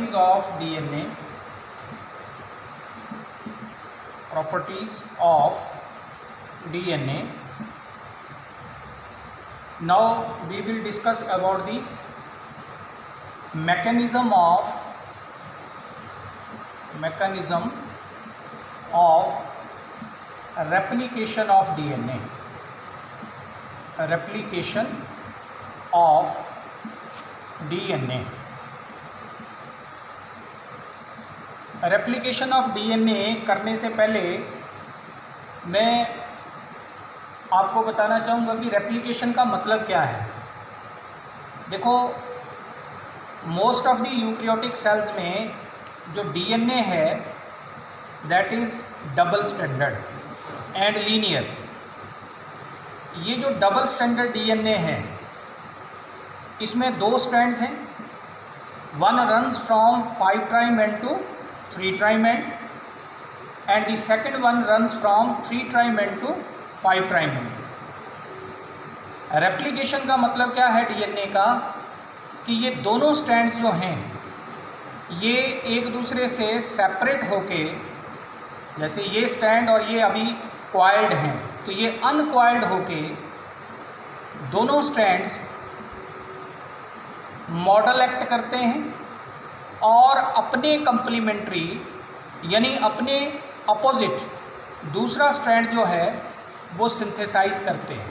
properties of DNA, properties of DNA. Now we will discuss about the mechanism of replication of DNA. Replication of DNA. Replication of DNA करने से पहले मैं आपको बताना चाहूँगा कि रेप्लिकेशन का मतलब क्या है। देखो, most of the eukaryotic cells में जो डीएनए है that is double standard and linear. ये जो डबल स्टैंडर्ड डीएनए है इसमें दो स्ट्रैंड्स हैं, one runs from 5 prime end two 3 prime end and the second one runs from 3 prime end to 5 prime end. Replication का मतलब क्या है डीएनए का कि ये दोनों स्ट्रैंड्स जो हैं ये एक दूसरे से सेपरेट होके, जैसे ये स्ट्रैंड और ये अभी क्वाइल्ड हैं तो ये अनक्वाइल्ड होके दोनों स्ट्रैंड्स मॉडल एक्ट करते हैं और अपने कंप्लीमेंट्री यानी अपने अपोजिट दूसरा स्ट्रैंड जो है वो सिंथेसाइज करते हैं।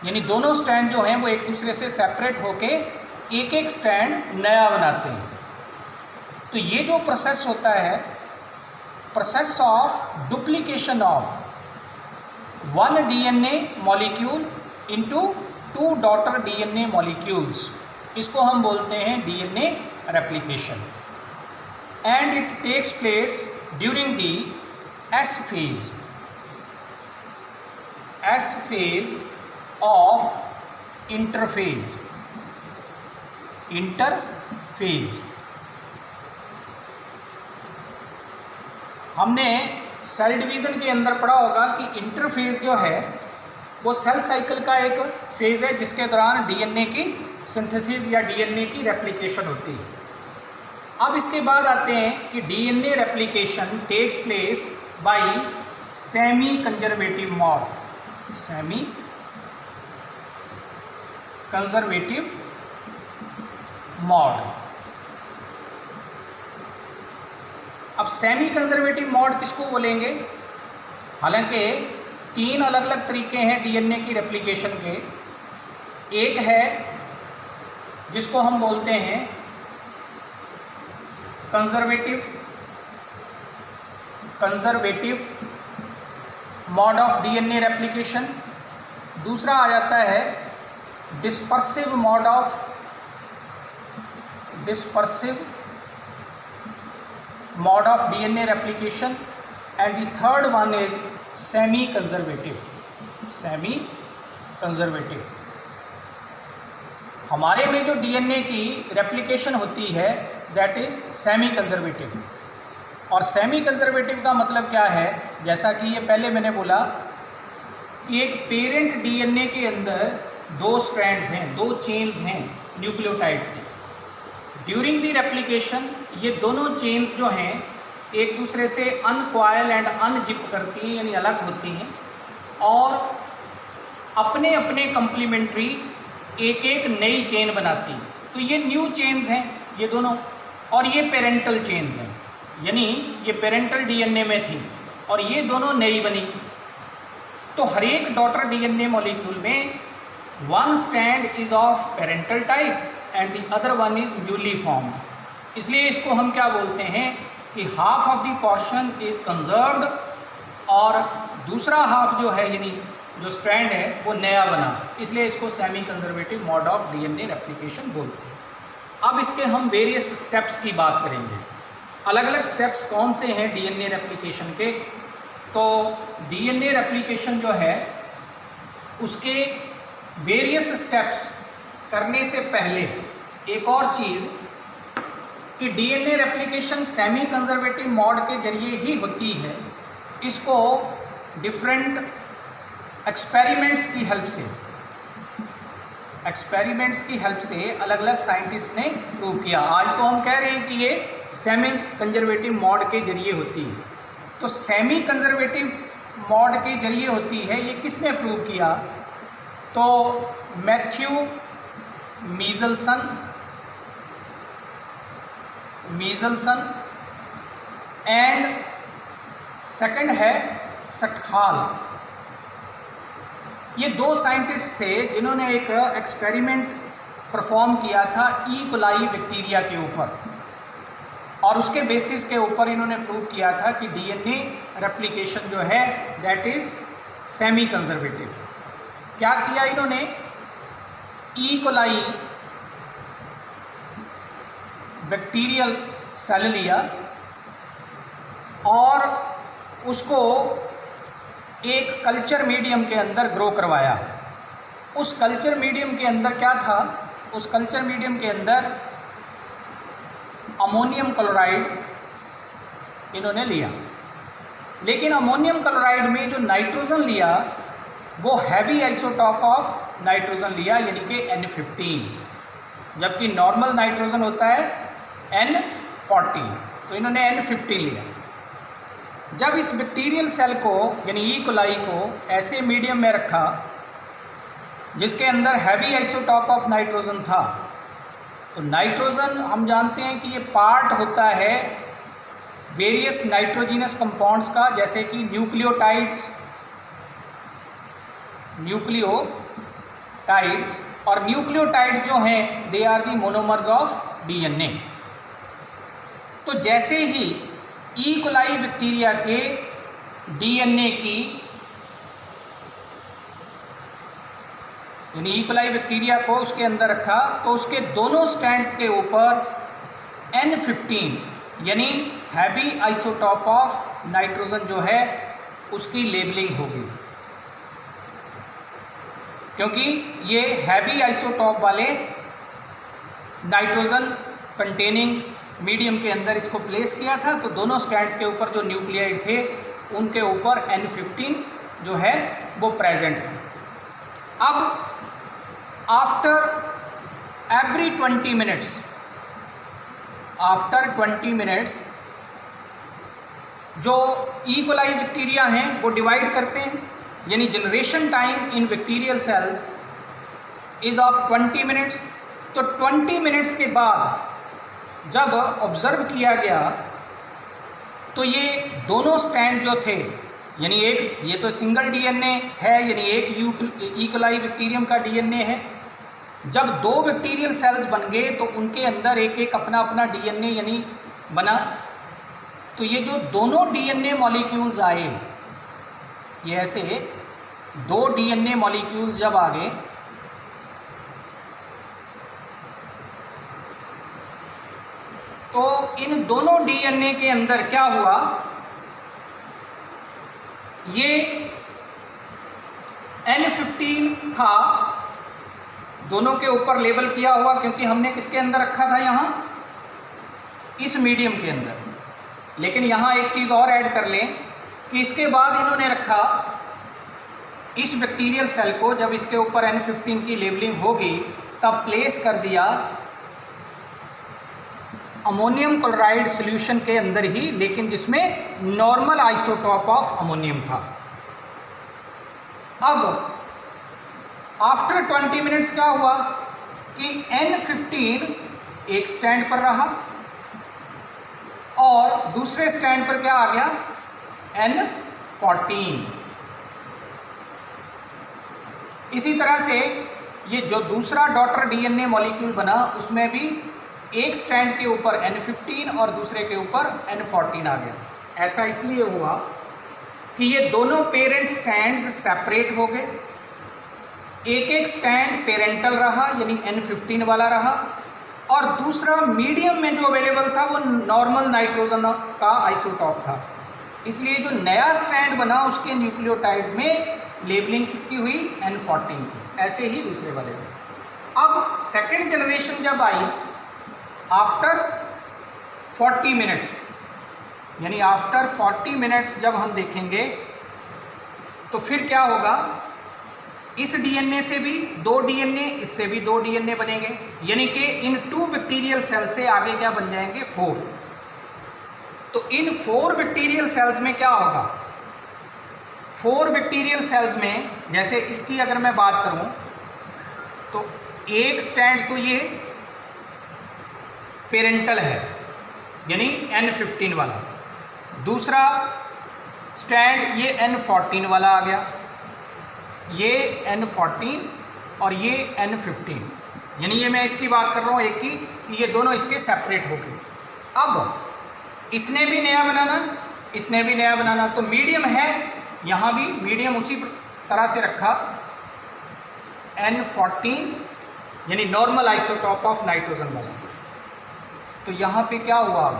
यानी दोनों स्ट्रैंड जो हैं वो एक दूसरे से सेपरेट होके एक एक स्ट्रैंड नया बनाते हैं। तो ये जो प्रोसेस होता है, process of duplication of one DNA molecule into 2 daughter DNA molecules, इसको हम बोलते हैं DNA replication. And it takes place during the S phase of interphase. हमने सेल डिवीज़न के अंदर पढ़ा होगा कि इंटरफेज जो है वो सेल साइकिल का एक फेज है जिसके दौरान डीएनए की सिंथेसिस या डीएनए की रेप्लिकेशन होती है। अब इसके बाद आते हैं कि DNA replication takes place by semi conservative mode. Semi conservative mode. अब सेमी कंजर्वेटिव मोड किसको बोलेंगे? हालांकि 3 अलग अलग तरीके हैं डीएनए की रेप्लिकेशन के। एक है जिसको हम बोलते हैं conservative mode of DNA replication. दूसरा आ जाता है dispersive mode of DNA replication and the third one is semi conservative. हमारे में जो डीएनए की रेप्लिकेशन होती है दैट इज़ सेमी कंजर्वेटिव। और सेमी कंजर्वेटिव का मतलब क्या है? जैसा कि ये पहले मैंने बोला कि एक पेरेंट डीएनए के अंदर 2 स्ट्रैंड्स हैं, 2 चेन्स हैं न्यूक्लियोटाइड्स की। ड्यूरिंग द रेप्लिकेशन ये दोनों चेन्स जो हैं एक दूसरे से अनक्वाइल एंड अनजिप करती हैं, यानी अलग होती हैं और अपने अपने कंप्लीमेंट्री एक एक नई चेन बनाती हैं। तो ये न्यू चेन्स हैं ये दोनों, और ये पेरेंटल चेन्स हैं, यानी ये पेरेंटल डीएनए में थी और ये दोनों नई बनी। तो हर एक डॉटर डीएनए मॉलिक्यूल में 1 strand is of parental type and the other one is newly formed. इसलिए इसको हम क्या बोलते हैं कि half of the portion is conserved और दूसरा हाफ जो है यानी जो स्ट्रैंड है वो नया बना, इसलिए इसको semi conservative mode of DNA replication बोलते हैं। अब इसके हम वेरियस स्टेप्स की बात करेंगे। अलग अलग स्टेप्स कौन से हैं डीएनए रेप्लिकेशन के? तो डीएनए रेप्लिकेशन जो है उसके वेरियस स्टेप्स करने से पहले एक और चीज़ कि DNA replication semi conservative mode के जरिए ही होती है। इसको डिफरेंट एक्सपेरिमेंट्स की हेल्प से एक्सपेरिमेंट्स की हेल्प से अलग अलग साइंटिस्ट ने प्रूव किया। आज तो हम कह रहे हैं कि ये सेमी कंजर्वेटिव मॉड के जरिए होती है। तो सेमी कंजर्वेटिव मॉड के जरिए होती है, ये किसने प्रूव किया? तो मैथ्यू मीजलसन एंड सेकंड है सटखाल। ये दो साइंटिस्ट थे जिन्होंने एक एक्सपेरिमेंट परफॉर्म किया था ई कोलाई बैक्टीरिया के ऊपर, और उसके बेसिस के ऊपर इन्होंने प्रूव किया था कि डीएनए रेप्लिकेशन जो है दैट इज़ सेमी कंजर्वेटिव। क्या किया इन्होंने? ई कोलाई बैक्टीरियल सेल लिया और उसको एक कल्चर मीडियम के अंदर ग्रो करवाया। उस कल्चर मीडियम के अंदर क्या था? उस कल्चर मीडियम के अंदर अमोनियम क्लोराइड इन्होंने लिया, लेकिन अमोनियम क्लोराइड में जो नाइट्रोजन लिया वो हैवी आइसोटॉप ऑफ नाइट्रोजन लिया, यानी कि N15, जबकि नॉर्मल नाइट्रोजन होता है N14, तो इन्होंने N15 लिया। जब इस बैक्टीरियल सेल को यानी ई कोलाई को ऐसे मीडियम में रखा जिसके अंदर हैवी आइसोटॉप ऑफ नाइट्रोजन था, तो नाइट्रोजन हम जानते हैं कि ये पार्ट होता है वेरियस नाइट्रोजिनस कंपाउंड्स का, जैसे कि न्यूक्लियोटाइड्स और न्यूक्लियोटाइड्स जो हैं they are the monomers of DNA. तो जैसे ही ई कोलाई बैक्टीरिया के डीएनए की यानी ई कोलाई बैक्टीरिया को उसके अंदर रखा, तो उसके दोनों स्टैंड्स के ऊपर N15 यानी हैवी आइसोटॉप ऑफ नाइट्रोजन जो है उसकी लेबलिंग होगी, क्योंकि ये हैवी आइसोटॉप वाले नाइट्रोजन कंटेनिंग मीडियम के अंदर इसको प्लेस किया था। तो दोनों स्टैंड्स के ऊपर जो न्यूक्लियाइड थे उनके ऊपर N15 जो है वो प्रेजेंट था। अब आफ्टर एवरी 20 मिनट्स जो ई कोलाई बैक्टीरिया हैं वो डिवाइड करते हैं, यानी generation time in bacterial cells is of 20 minutes. तो 20 मिनट्स के बाद जब ऑब्ज़र्व किया गया तो ये दोनों स्टैंड जो थे, यानी एक ये तो सिंगल डीएनए है, यानी एक ई कोलाई बैक्टीरियम का डीएनए है। जब दो बैक्टीरियल सेल्स बन गए तो उनके अंदर एक एक अपना अपना डीएनए यानी बना। तो ये जो दोनों डीएनए मॉलिक्यूल्स आए, ये ऐसे दो डीएनए मॉलिक्यूल्स जब आ गए तो इन दोनों डीएनए के अंदर क्या हुआ? ये N15 था, दोनों के ऊपर लेबल किया हुआ, क्योंकि हमने किसके अंदर रखा था? यहाँ इस मीडियम के अंदर। लेकिन यहाँ एक चीज़ और ऐड कर लें कि इसके बाद इन्होंने रखा इस बैक्टीरियल सेल को, जब इसके ऊपर N15 की लेबलिंग होगी तब प्लेस कर दिया अमोनियम क्लोराइड सॉल्यूशन के अंदर ही, लेकिन जिसमें नॉर्मल आइसोटॉप ऑफ अमोनियम था। अब आफ्टर 20 मिनट्स क्या हुआ कि N15 एक स्टैंड पर रहा और दूसरे स्टैंड पर क्या आ गया? N14। इसी तरह से ये जो दूसरा डॉटर डीएनए मॉलिक्यूल बना उसमें भी एक स्टैंड के ऊपर N15 और दूसरे के ऊपर N14 आ गया। ऐसा इसलिए हुआ कि ये दोनों पेरेंट स्टैंड्स सेपरेट हो गए। एक एक स्टैंड पेरेंटल रहा यानी N15 वाला रहा, और दूसरा मीडियम में जो अवेलेबल था वो नॉर्मल नाइट्रोजन का आइसोटॉप था। इसलिए जो नया स्टैंड बना उसके न्यूक्लियोटाइड्स में लेबलिंग किसकी हुई? N14 की। ऐसे ही दूसरे वाले में। अब सेकेंड जनरेशन जब आई आफ्टर 40 मिनट्स, यानी आफ्टर 40 मिनट्स जब हम देखेंगे तो फिर क्या होगा इस डीएनए से भी 2 डीएनए, इससे भी 2 डीएनए बनेंगे, यानी कि इन 2 बैक्टीरियल सेल से आगे क्या बन जाएंगे 4। तो इन 4 बैक्टीरियल सेल्स में क्या होगा, 4 बैक्टीरियल सेल्स में जैसे इसकी अगर मैं बात करूं तो एक स्टैंड तो ये पेरेंटल है यानी N15 वाला, दूसरा स्टैंड ये N14 वाला आ गया, ये N14 और ये N15, यानी ये मैं इसकी बात कर रहा हूँ एक की, कि ये दोनों इसके सेपरेट हो गए। अब इसने भी नया बनाना, इसने भी नया बनाना, तो मीडियम है, यहाँ भी मीडियम उसी तरह से रखा N14 यानी नॉर्मल आइसोटॉप ऑफ नाइट्रोजन वाला। तो यहाँ पे क्या हुआ, अब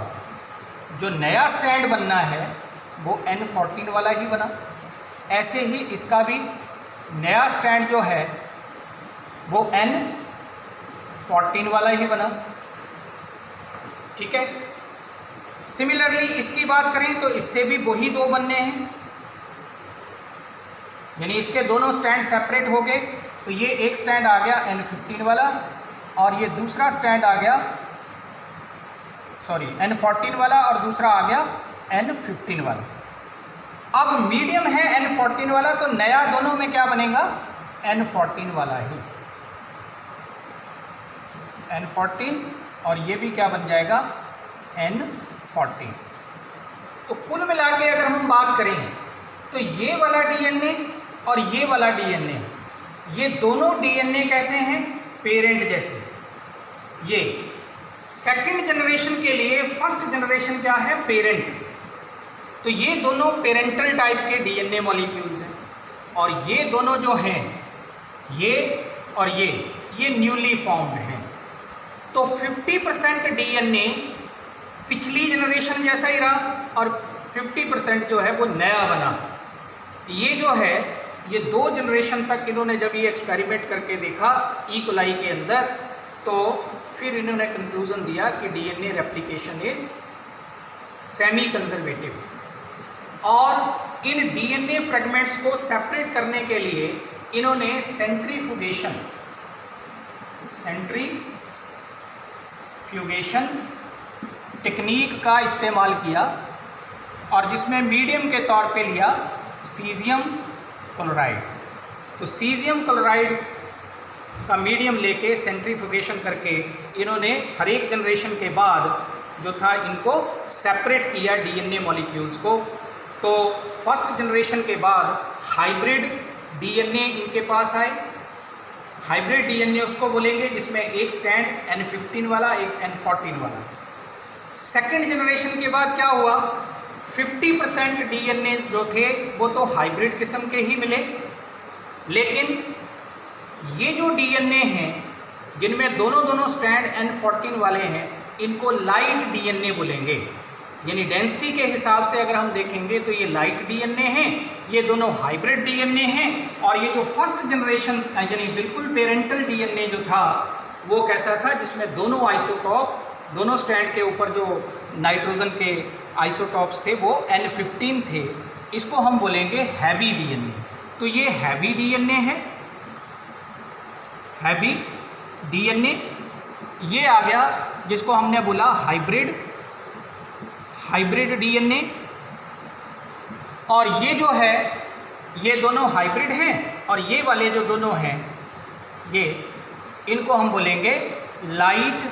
जो नया स्टैंड बनना है वो N14 वाला ही बना, ऐसे ही इसका भी नया स्टैंड जो है वो N14 वाला ही बना। ठीक है, सिमिलरली इसकी बात करें तो इससे भी वही 2 बनने हैं, यानी इसके दोनों स्टैंड सेपरेट हो गए। तो ये एक स्टैंड आ गया N15 वाला और ये दूसरा स्टैंड आ गया N14 वाला और दूसरा आ गया N15 वाला। अब मीडियम है N14 वाला, तो नया दोनों में क्या बनेगा N14 वाला ही, N14, और ये भी क्या बन जाएगा N14। तो कुल मिला के अगर हम बात करें तो ये वाला डीएनए और ये वाला डीएनए, ये दोनों डीएनए कैसे हैं, पेरेंट जैसे। ये सेकंड जनरेशन के लिए फर्स्ट जनरेशन क्या है, पेरेंट। तो ये दोनों पेरेंटल टाइप के डीएनए मॉलिक्यूल्स हैं, और ये दोनों जो हैं, ये और ये न्यूली फॉर्म्ड हैं। तो 50% डीएनए पिछली जनरेशन जैसा ही रहा और 50% जो है वो नया बना। ये जो है ये 2 जनरेशन तक इन्होंने जब ये एक्सपेरिमेंट करके देखा ई कोलाई के अंदर, तो फिर इन्होंने कंक्लूजन दिया कि DNA replication is semi conservative. और इन डीएनए फ्रेगमेंट्स को सेपरेट करने के लिए इन्होंने सेंट्रीफ्यूगेशन टेक्निक का इस्तेमाल किया, और जिसमें मीडियम के तौर पे लिया सीजियम क्लोराइड। तो सीजियम क्लोराइड का मीडियम लेके सेंट्रीफ्यूगेशन करके इन्होंने हर एक जनरेशन के बाद जो था इनको सेपरेट किया डीएनए मॉलिक्यूल्स को। तो फर्स्ट जनरेशन के बाद हाइब्रिड डीएनए इनके पास आए। हाइब्रिड डीएनए उसको बोलेंगे जिसमें एक स्टैंड N15 वाला, एक N14 वाला। सेकेंड जनरेशन के बाद क्या हुआ, 50% डीएनए जो थे वो तो हाइब्रिड किस्म के ही मिले, लेकिन ये जो डीएनए हैं जिनमें दोनों स्टैंड N14 वाले हैं, इनको लाइट डीएनए बोलेंगे। यानी डेंसिटी के हिसाब से अगर हम देखेंगे तो ये लाइट डीएनए हैं, ये दोनों हाइब्रिड डीएनए हैं। और ये जो फर्स्ट जनरेशन यानी बिल्कुल पेरेंटल डीएनए जो था वो कैसा था, जिसमें दोनों आइसोटॉप, दोनों स्टैंड के ऊपर जो नाइट्रोजन के आइसोटॉप्स थे वो N15 थे। इसको हम बोलेंगे हैवी डीएनए। तो ये हैवी डीएनए है, हैवी डीएनए। ये आ गया जिसको हमने बोला हाइब्रिड डीएनए। और ये जो है ये दोनों हाइब्रिड हैं, और ये वाले जो दोनों हैं ये, इनको हम बोलेंगे लाइट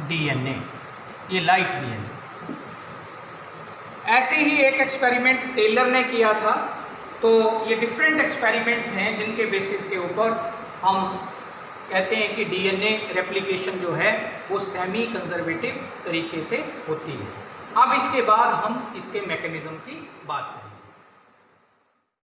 डीएनए। ये लाइट डीएनए। ऐसे ही एक एक्सपेरिमेंट टेलर ने किया था। तो ये डिफरेंट एक्सपेरिमेंट्स हैं जिनके बेसिस के ऊपर हम कहते हैं कि डीएनए रेप्लिकेशन जो है वो सेमी कंजर्वेटिव तरीके से होती है। अब इसके बाद हम इसके मैकेनिज्म की बात करें।